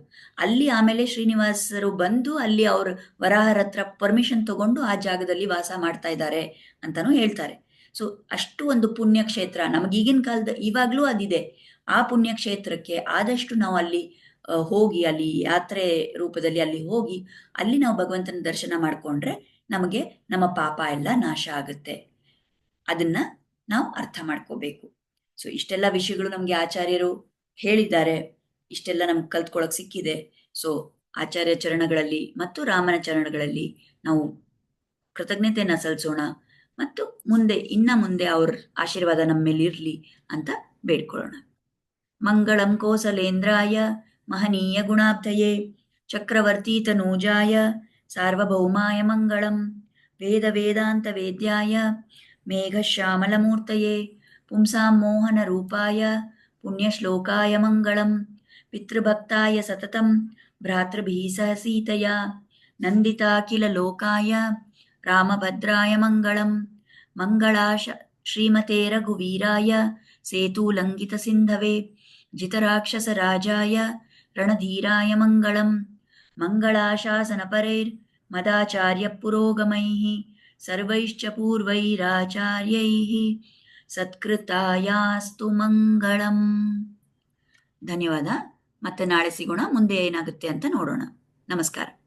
ಅಲ್ಲಿ ಆಮೇಲೆ ಶ್ರೀನಿವಾಸರು ಬಂದು ಅಲ್ಲಿ ಅವರು ವರಾಹರ ಹತ್ರ ಪರ್ಮಿಷನ್ ತಗೊಂಡು ಆ ಜಾಗದಲ್ಲಿ ವಾಸ ಮಾಡ್ತಾ ಇದ್ದಾರೆ ಅಂತಾನೂ ಹೇಳ್ತಾರೆ. ಸೊ ಅಷ್ಟು ಒಂದು ಪುಣ್ಯ ಕ್ಷೇತ್ರ ನಮಗೀಗಿನ ಕಾಲದ ಇವಾಗ್ಲೂ ಅದಿದೆ. ಆ ಪುಣ್ಯ ಕ್ಷೇತ್ರಕ್ಕೆ ಆದಷ್ಟು ನಾವು ಅಲ್ಲಿ ಹೋಗಿ ಅಲ್ಲಿ ಯಾತ್ರೆ ರೂಪದಲ್ಲಿ ಅಲ್ಲಿ ಹೋಗಿ ಅಲ್ಲಿ ನಾವು ಭಗವಂತನ ದರ್ಶನ ಮಾಡ್ಕೊಂಡ್ರೆ ನಮಗೆ ನಮ್ಮ ಪಾಪ ಎಲ್ಲ ನಾಶ ಆಗುತ್ತೆ. ಅದನ್ನ ನಾವು ಅರ್ಥ ಮಾಡ್ಕೋಬೇಕು. ಸೊ ಇಷ್ಟೆಲ್ಲ ವಿಷಯಗಳು ನಮ್ಗೆ ಆಚಾರ್ಯರು ಹೇಳಿದ್ದಾರೆ, ಇಷ್ಟೆಲ್ಲ ನಮ್ಗೆ ಕಲ್ತ್ಕೊಳಕ್ ಸಿಕ್ಕಿದೆ. ಸೊ ಆಚಾರ್ಯ ಚರಣಗಳಲ್ಲಿ ಮತ್ತು ರಾಮನ ಚರಣಗಳಲ್ಲಿ ನಾವು ಕೃತಜ್ಞತೆಯನ್ನ ಸಲ್ಲಿಸೋಣ ಮತ್ತು ಇನ್ನ ಮುಂದೆ ಅವ್ರ ಆಶೀರ್ವಾದ ನಮ್ಮ ಮೇಲೆ ಇರ್ಲಿ ಅಂತ ಬೇಡ್ಕೊಳ್ಳೋಣ. ಮಂಗಳಂ ಕೋಸಲೇಂದ್ರಾಯ ಮಹನೀಯ ಗುಣಾಬ್ಧಯೇ ಚಕ್ರವರ್ತಿ ತನೂಜಾಯ ಸಾರ್ವಭೌಮಾಯ ಮಂಗಳಂ. ವೇದ ವೇದಾಂತ ವೇದ್ಯಾಯ ಮೇಘಶ್ಯಾಮಲಮೂರ್ತಯೇ ಪುಂಸಾಂ ಮೋಹನ ರೂಪಾಯ ಪುಣ್ಯಶ್ಲೋಕಾಯ ಮಂಗಳಂ. ಪಿತೃಭಕ್ತಾಯ ಸತತಂ ಭ್ರಾತೃಭಿಃ ಸಹ ಸೀತಯಾ ನಂದಿತಾಖಿಲ ಲೋಕಾಯ ರಾಮಭದ್ರಾಯ ಮಂಗಳಂ. ಮಂಗಳಾಶ ಶ್ರೀಮತೆ ರಘುವೀರಾಯ ಸೇತುಲಂಘಿತ ಸಿಂಧವೇ ಜಿತರಾಕ್ಷಸರಾಜಾಯ ರಣಧೀರಾಯ ಮಂಗಳಂ. ಮಂಗಳಾಶಾಸನಪರೈರ್ ಮದಾಚಾರ್ಯ ಪುರೋಗಮೈಃ ಸರ್ವೈಶ್ಚ ಪೂರ್ವೈರಾಚಾರ್ಯೈಃ ಸತ್ಕೃತಾಯಾಸ್ತು ಮಂಗಳಂ. ಧನ್ಯವಾದ. ಮತ್ತೆ ನಾಳೆ ಸಿಗೋಣ, ಮುಂದೆ ಏನಾಗುತ್ತೆ ಅಂತ ನೋಡೋಣ. ನಮಸ್ಕಾರ.